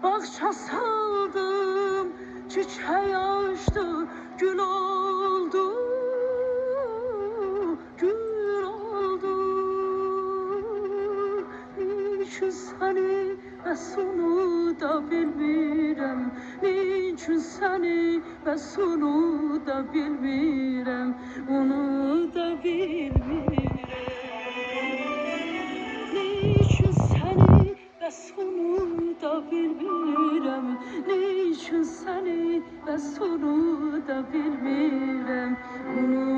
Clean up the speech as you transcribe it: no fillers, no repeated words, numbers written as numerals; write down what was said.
Bağça saldım, çiçeği açtı, gül oldu, gül oldu. Niçin seni ben onu da bilmirəm, niçin seni ben onu da bilmirəm, onu da bilmirəm. Niçin seni ben onu da bilmirəm, niçin seni ben onu da bilmirəm, onu